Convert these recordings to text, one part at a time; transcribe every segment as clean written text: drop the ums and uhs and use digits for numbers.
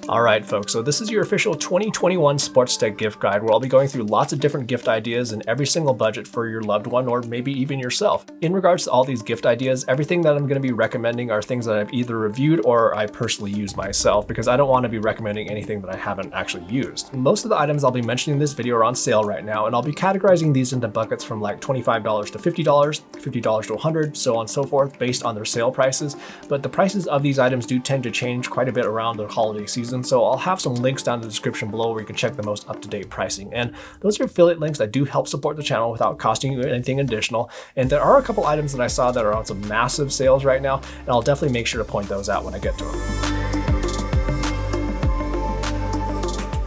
All right, folks, so this is your official 2021 Sports Tech gift guide where I'll be going through lots of different gift ideas in every single budget for your loved one or maybe even yourself. In regards to all these gift ideas, everything that I'm going to be recommending are things that I've either reviewed or I personally use myself because I don't want to be recommending anything that I haven't actually used. Most of the items I'll be mentioning in this video are on sale right now, and I'll be categorizing these into buckets from like $25 to $50, $50 to $100, so on and so forth based on their sale prices. But the prices of these items do tend to change quite a bit around the holiday season, so I'll have some links down in the description below where you can check the most up-to-date pricing. And those are affiliate links that do help support the channel without costing you anything additional. And there are a couple items that I saw that are on some massive sales right now, and I'll definitely make sure to point those out when I get to them.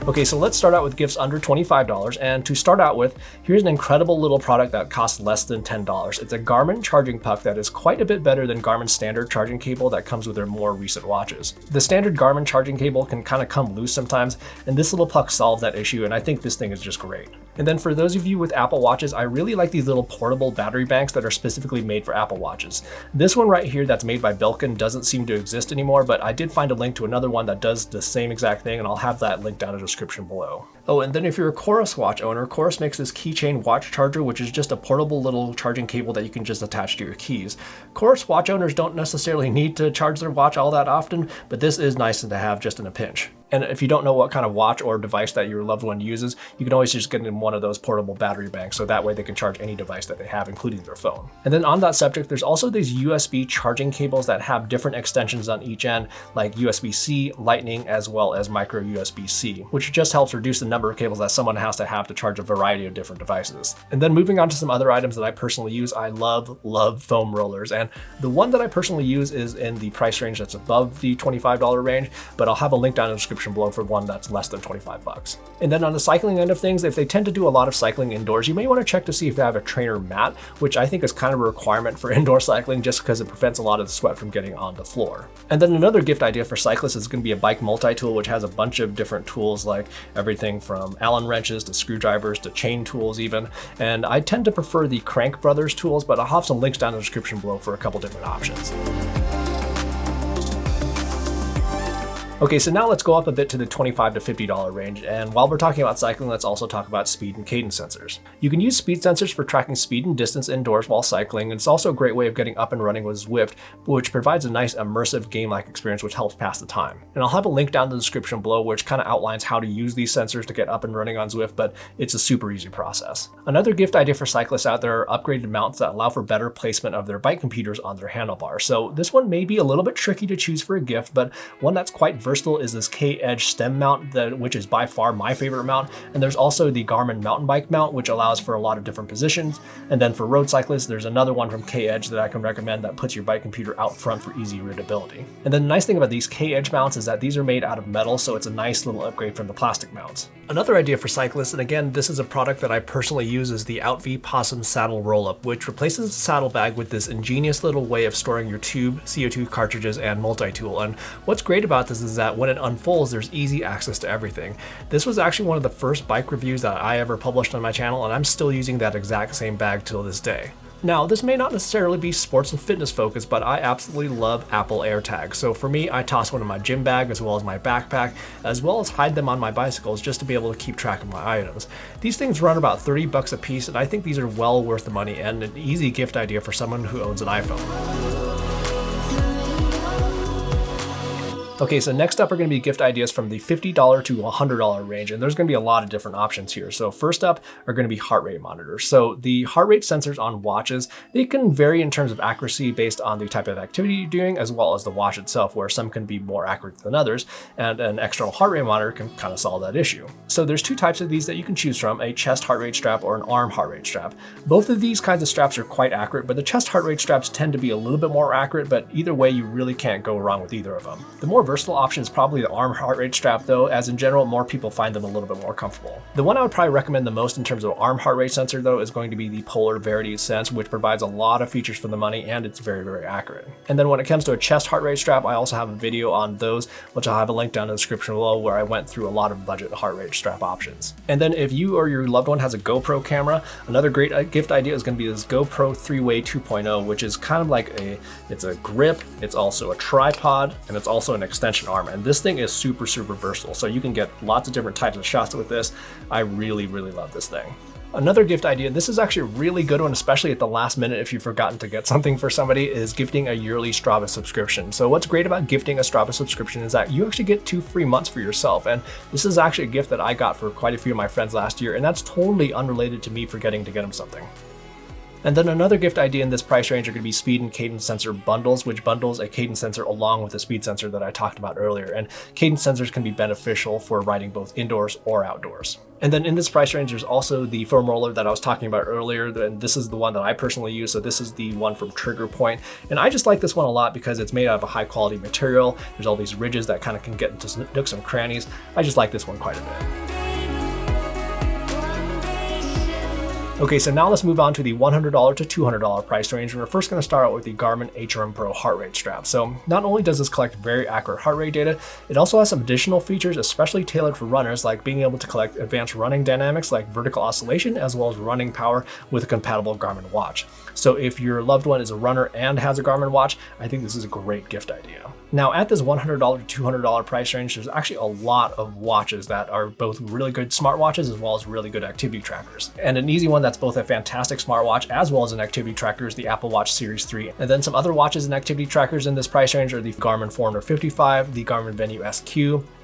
Okay, so let's start out with gifts under $25, and to start out with, here's an incredible little product that costs less than $10. It's a Garmin charging puck that is quite a bit better than Garmin's standard charging cable that comes with their more recent watches. The standard Garmin charging cable can kind of come loose sometimes, and this little puck solved that issue, and I think this thing is just great. And then for those of you with Apple Watches, I really like these little portable battery banks that are specifically made for Apple Watches. This one right here that's made by Belkin doesn't seem to exist anymore, but I did find a link to another one that does the same exact thing, and I'll have that link down in the description below. Oh, and then if you're a Chorus watch owner, Chorus makes this keychain watch charger, which is just a portable little charging cable that you can just attach to your keys. Chorus watch owners don't necessarily need to charge their watch all that often, but this is nice to have just in a pinch. And if you don't know what kind of watch or device that your loved one uses, you can always just get in one of those portable battery banks, so that way they can charge any device that they have, including their phone. And then on that subject, there's also these USB charging cables that have different extensions on each end, like USB-C, Lightning, as well as micro USB-C, which just helps reduce the number of cables that someone has to have to charge a variety of different devices. And then moving on to some other items that I personally use, I love foam rollers. And the one that I personally use is in the price range that's above the $25 range, but I'll have a link down in the description below for one that's less than 25 bucks. And then on the cycling end of things, if they tend to do a lot of cycling indoors, you may want to check to see if they have a trainer mat, which I think is kind of a requirement for indoor cycling just because it prevents a lot of the sweat from getting on the floor. And then another gift idea for cyclists is going to be a bike multi-tool, which has a bunch of different tools like everything from Allen wrenches to screwdrivers to chain tools even. And I tend to prefer the Crank Brothers tools, but I'll have some links down in the description below for a couple different options. Okay, so now let's go up a bit to the $25 to $50 range, and while we're talking about cycling, let's also talk about speed and cadence sensors. You can use speed sensors for tracking speed and distance indoors while cycling, and it's also a great way of getting up and running with Zwift, which provides a nice immersive game-like experience which helps pass the time. And I'll have a link down in the description below which kind of outlines how to use these sensors to get up and running on Zwift, but it's a super easy process. Another gift idea for cyclists out there are upgraded mounts that allow for better placement of their bike computers on their handlebars. So this one may be a little bit tricky to choose for a gift, but one that's quite versatile is this K-Edge stem mount, which is by far my favorite mount. And there's also the Garmin mountain bike mount, which allows for a lot of different positions. And then for road cyclists, there's another one from K-Edge that I can recommend that puts your bike computer out front for easy readability. And then the nice thing about these K-Edge mounts is that these are made out of metal, so it's a nice little upgrade from the plastic mounts. Another idea for cyclists, and again, this is a product that I personally use, is the OutV Possum Saddle Roll-Up, which replaces the saddlebag with this ingenious little way of storing your tube, CO2 cartridges, and multi-tool. And what's great about this is that when it unfolds, there's easy access to everything. This was actually one of the first bike reviews that I ever published on my channel, and I'm still using that exact same bag till this day. Now, this may not necessarily be sports and fitness focused, but I absolutely love Apple AirTags. So for me, I toss one in my gym bag as well as my backpack, as well as hide them on my bicycles just to be able to keep track of my items. These things run about 30 bucks a piece, and I think these are well worth the money and an easy gift idea for someone who owns an iPhone. Okay, so next up are going to be gift ideas from the $50 to $100 range, and there's going to be a lot of different options here. So first up are going to be heart rate monitors. So the heart rate sensors on watches, they can vary in terms of accuracy based on the type of activity you're doing, as well as the watch itself, where some can be more accurate than others, and an external heart rate monitor can kind of solve that issue. So there's two types of these that you can choose from, a chest heart rate strap or an arm heart rate strap. Both of these kinds of straps are quite accurate, but the chest heart rate straps tend to be a little bit more accurate, but either way, you really can't go wrong with either of them. The more versatile option is probably the arm heart rate strap though, as in general, more people find them a little bit more comfortable. The one I would probably recommend the most in terms of arm heart rate sensor though is going to be the Polar Verity Sense, which provides a lot of features for the money and it's very, very accurate. And then when it comes to a chest heart rate strap, I also have a video on those, which I'll have a link down in the description below where I went through a lot of budget heart rate strap options. And then if you or your loved one has a GoPro camera, another great gift idea is going to be this GoPro 3-Way 2.0, which is kind of like it's a grip, it's also a tripod, and it's also an extension arm. And this thing is super versatile. So you can get lots of different types of shots with this. I really love this thing. Another gift idea, this is actually a really good one, especially at the last minute if you've forgotten to get something for somebody, is gifting a yearly Strava subscription. So what's great about gifting a Strava subscription is that you actually get 2 free months for yourself. And this is actually a gift that I got for quite a few of my friends last year, and that's totally unrelated to me forgetting to get them something. And then another gift idea in this price range are going to be speed and cadence sensor bundles, which bundles a cadence sensor along with a speed sensor that I talked about earlier. And cadence sensors can be beneficial for riding both indoors or outdoors. And then in this price range, there's also the foam roller that I was talking about earlier. And this is the one that I personally use. So this is the one from Trigger Point. And I just like this one a lot because it's made out of a high quality material. There's all these ridges that kind of can get into nooks and crannies. I just like this one quite a bit. Okay, so now let's move on to the $100 to $200 price range. And we're first going to start out with the Garmin HRM Pro heart rate strap. So not only does this collect very accurate heart rate data, it also has some additional features especially tailored for runners, like being able to collect advanced running dynamics like vertical oscillation, as well as running power with a compatible Garmin watch. So if your loved one is a runner and has a Garmin watch, I think this is a great gift idea. Now at this $100 to $200 price range, there's actually a lot of watches that are both really good smartwatches as well as really good activity trackers. And an easy one that's both a fantastic smartwatch as well as an activity tracker is the Apple Watch Series 3. And then some other watches and activity trackers in this price range are the Garmin Forerunner 55, the Garmin Venue SQ,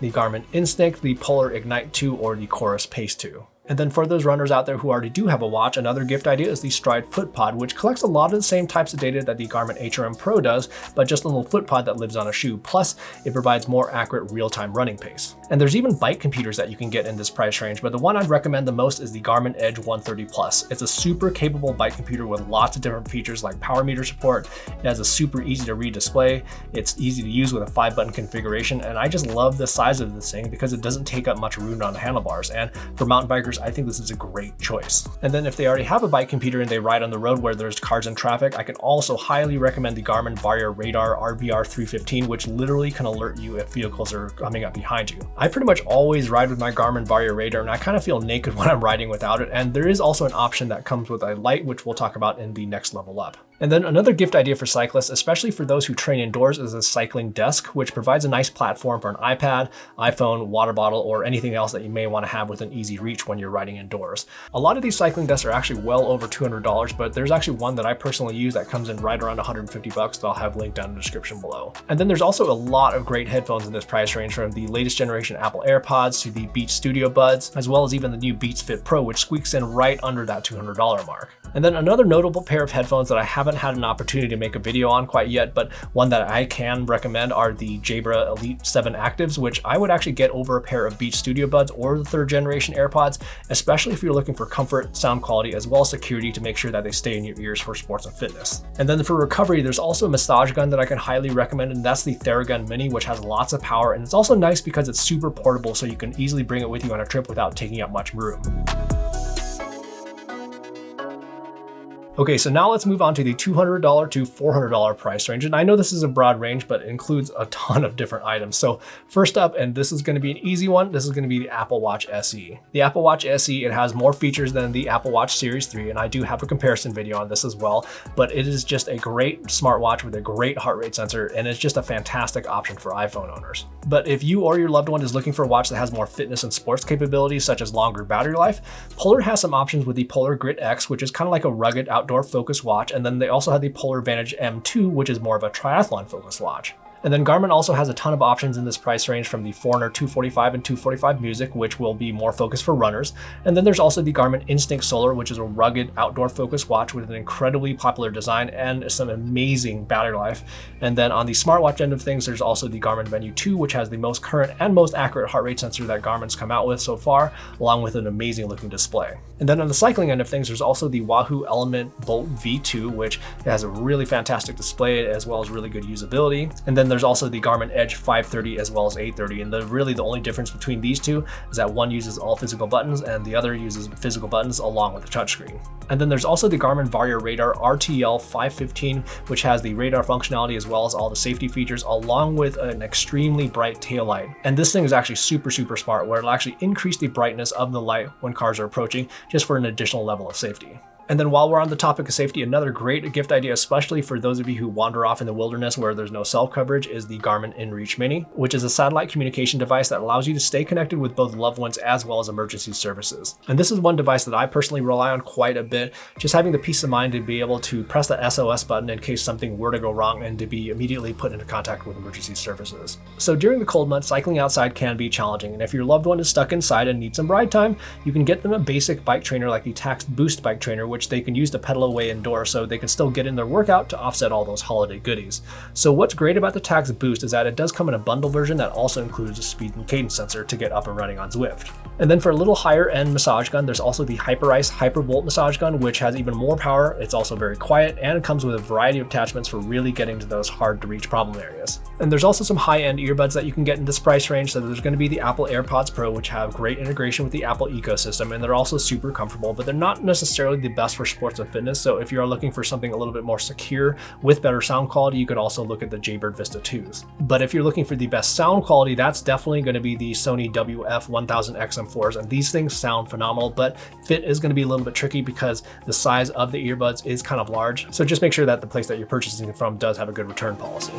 the Garmin Instinct, the Polar Ignite 2, or the Chorus Pace 2. And then for those runners out there who already do have a watch, another gift idea is the Stride FootPod, which collects a lot of the same types of data that the Garmin HRM Pro does, but just a little footpod that lives on a shoe. Plus, it provides more accurate real-time running pace. And there's even bike computers that you can get in this price range, but the one I'd recommend the most is the Garmin Edge 130 Plus. It's a super capable bike computer with lots of different features like power meter support. It has a super easy to read display. It's easy to use with a 5-button configuration, and I just love the size of this thing because it doesn't take up much room on the handlebars. And for mountain bikers, I think this is a great choice. And then if they already have a bike computer and they ride on the road where there's cars and traffic, I can also highly recommend the Garmin Varia Radar RVR 315, which literally can alert you if vehicles are coming up behind you. I pretty much always ride with my Garmin Varia Radar, and I kind of feel naked when I'm riding without it. And there is also an option that comes with a light, which we'll talk about in the next level up. And then another gift idea for cyclists, especially for those who train indoors, is a cycling desk, which provides a nice platform for an iPad, iPhone, water bottle, or anything else that you may want to have within easy reach when you're riding indoors. A lot of these cycling desks are actually well over $200, but there's actually one that I personally use that comes in right around $150 that I'll have linked down in the description below. And then there's also a lot of great headphones in this price range, from the latest generation Apple AirPods to the Beats Studio Buds, as well as even the new Beats Fit Pro, which squeaks in right under that $200 mark. And then another notable pair of headphones that I haven't had an opportunity to make a video on quite yet, but one that I can recommend, are the Jabra Elite 7 Actives, which I would actually get over a pair of Beats Studio Buds or the 3rd generation AirPods, especially if you're looking for comfort, sound quality, as well as security to make sure that they stay in your ears for sports and fitness. And then for recovery, there's also a massage gun that I can highly recommend, and that's the Theragun Mini, which has lots of power, and it's also nice because it's super portable, so you can easily bring it with you on a trip without taking up much room. Okay, so now let's move on to the $200 to $400 price range. And I know this is a broad range, but it includes a ton of different items. So first up, and this is going to be an easy one, this is going to be the Apple Watch SE. The Apple Watch SE, it has more features than the Apple Watch Series 3, and I do have a comparison video on this as well, but it is just a great smartwatch with a great heart rate sensor, and it's just a fantastic option for iPhone owners. But if you or your loved one is looking for a watch that has more fitness and sports capabilities, such as longer battery life, Polar has some options with the Polar Grit X, which is kind of like a rugged outdoor focused watch, and then they also have the Polar Vantage M2, which is more of a triathlon focused watch. And then Garmin also has a ton of options in this price range, from the Forerunner 245 and 245 Music, which will be more focused for runners. And then there's also the Garmin Instinct Solar, which is a rugged outdoor focused watch with an incredibly popular design and some amazing battery life. And then on the smartwatch end of things, there's also the Garmin Venue 2, which has the most current and most accurate heart rate sensor that Garmin's come out with so far, along with an amazing looking display. And then on the cycling end of things, there's also the Wahoo Element Bolt V2, which has a really fantastic display as well as really good usability. And then there's also the Garmin Edge 530 as well as 830. And really the only difference between these two is that one uses all physical buttons and the other uses physical buttons along with the touchscreen. And then there's also the Garmin Varia Radar RTL 515, which has the radar functionality as well as all the safety features, along with an extremely bright tail light. And this thing is actually super smart, where it'll actually increase the brightness of the light when cars are approaching, just for an additional level of safety. And then while we're on the topic of safety, another great gift idea, especially for those of you who wander off in the wilderness where there's no cell coverage, is the Garmin InReach Mini, which is a satellite communication device that allows you to stay connected with both loved ones as well as emergency services. And this is one device that I personally rely on quite a bit, just having the peace of mind to be able to press the SOS button in case something were to go wrong and to be immediately put into contact with emergency services. So during the cold months, cycling outside can be challenging, and if your loved one is stuck inside and needs some ride time, you can get them a basic bike trainer like the Tacx Boost bike trainer, which they can use to pedal away indoors so they can still get in their workout to offset all those holiday goodies. So what's great about the Tacx Boost is that it does come in a bundle version that also includes a speed and cadence sensor to get up and running on Zwift. And then for a little higher end massage gun, there's also the Hyperice Hypervolt massage gun, which has even more power. It's also very quiet, and it comes with a variety of attachments for really getting to those hard to reach problem areas. And there's also some high end earbuds that you can get in this price range. So there's going to be the Apple AirPods Pro, which have great integration with the Apple ecosystem, and they're also super comfortable, but they're not necessarily the best for sports and fitness. So if you are looking for something a little bit more secure with better sound quality, you could also look at the Jaybird Vista 2s. But if you're looking for the best sound quality, that's definitely going to be the Sony WF-1000 XM4s, and these things sound phenomenal, but fit is going to be a little bit tricky because the size of the earbuds is kind of large. So just make sure that the place that you're purchasing from does have a good return policy.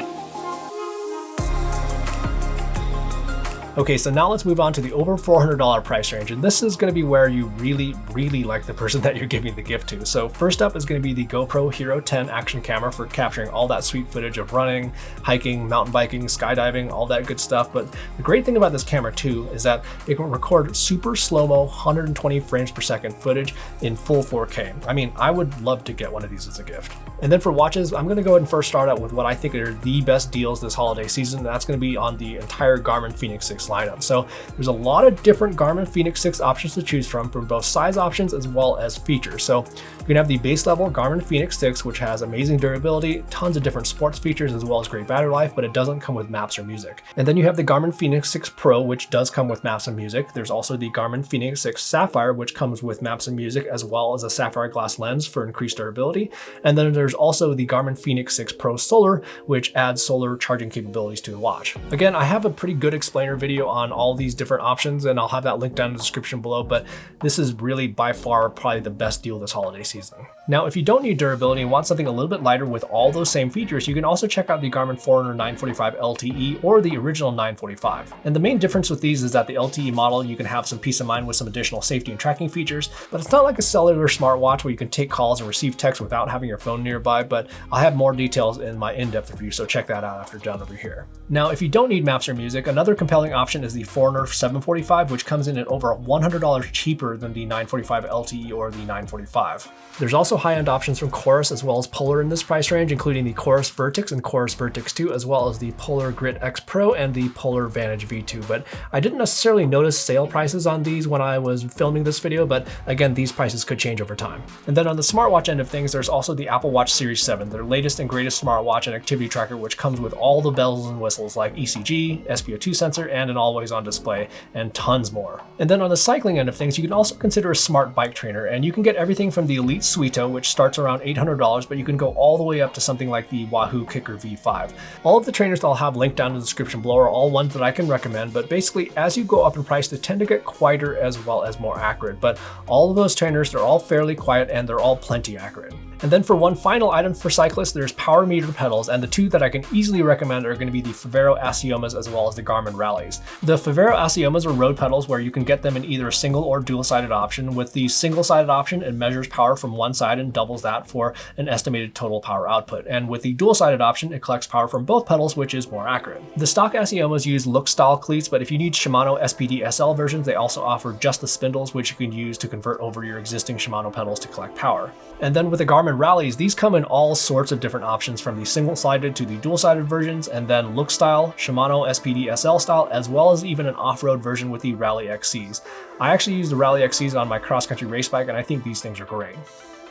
Okay, so now let's move on to the over $400 price range, and this is going to be where you really like the person that you're giving the gift to. So first up is going to be the GoPro Hero 10 action camera for capturing all that sweet footage of running, hiking, mountain biking, skydiving, all that good stuff. But the great thing about this camera too is that it can record super slow-mo 120 frames per second footage in full 4K. I mean, I would love to get one of these as a gift. And then for watches, I'm going to go ahead and first start out with what I think are the best deals this holiday season. That's going to be on the entire Garmin Fenix 6 lineup. So there's a lot of different Garmin Fenix 6 options to choose from both size options as well as features. So you can have the base level Garmin Fenix 6, which has amazing durability, tons of different sports features, as well as great battery life, but it doesn't come with maps or music. And then you have the Garmin Fenix 6 Pro, which does come with maps and music. There's also the Garmin Fenix 6 Sapphire, which comes with maps and music, as well as a sapphire glass lens for increased durability. And then there's also the Garmin Fenix 6 Pro Solar, which adds solar charging capabilities to the watch. Again, I have a pretty good explainer video on all these different options, and I'll have that linked down in the description below, but this is really by far probably the best deal this holiday season. Now, if you don't need durability and want something a little bit lighter with all those same features, you can also check out the Garmin Forerunner 945 LTE or the original 945. And the main difference with these is that the LTE model, you can have some peace of mind with some additional safety and tracking features, but it's not like a cellular smartwatch where you can take calls and receive text without having your phone nearby. But I'll have more details in my in-depth review, so check that out after done over here. Now, if you don't need maps or music, another compelling option is the Forerunner 745, which comes in at over $100 cheaper than the 945 LTE or the 945. There's also high-end options from Chorus as well as Polar in this price range, including the Chorus Vertix and Chorus Vertix 2, as well as the Polar Grit X Pro and the Polar Vantage V2. But I didn't necessarily notice sale prices on these when I was filming this video, but again, these prices could change over time. And then on the smartwatch end of things, there's also the Apple Watch Series 7, their latest and greatest smartwatch and activity tracker, which comes with all the bells and whistles like ECG, SpO2 sensor, and an always-on display, and tons more. And then on the cycling end of things, you can also consider a smart bike trainer, and you can get everything from the Elite Suito, which starts around $800, but you can go all the way up to something like the Wahoo KICKR V5. All of the trainers that I'll have linked down in the description below are all ones that I can recommend, but basically as you go up in price, they tend to get quieter as well as more accurate. But all of those trainers, they're all fairly quiet and they're all plenty accurate. And then for one final item for cyclists, there's power meter pedals, and the two that I can easily recommend are going to be the Favero Asiomas as well as the Garmin Rallies. The Favero Asiomas are road pedals where you can get them in either a single or dual-sided option. With the single-sided option, it measures power from one side and doubles that for an estimated total power output. And with the dual-sided option, it collects power from both pedals, which is more accurate. The stock Asiomas use look-style cleats, but if you need Shimano SPD SL versions, they also offer just the spindles, which you can use to convert over your existing Shimano pedals to collect power. And then with the Garmin Rallies, these come in all sorts of different options, from the single-sided to the dual-sided versions, and then look style, Shimano SPD SL style, as well as even an off-road version with the Rally XCs. I actually use the Rally XCs on my cross-country race bike, and I think these things are great.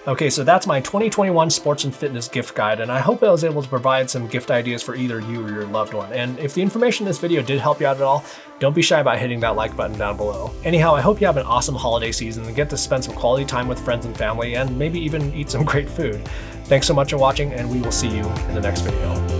Okay, so that's my 2021 sports and fitness gift guide, and I hope I was able to provide some gift ideas for either you or your loved one. And if the information in this video did help you out at all, don't be shy about hitting that like button down below. Anyhow, I hope you have an awesome holiday season and get to spend some quality time with friends and family, and maybe even eat some great food. Thanks so much for watching, and we will see you in the next video.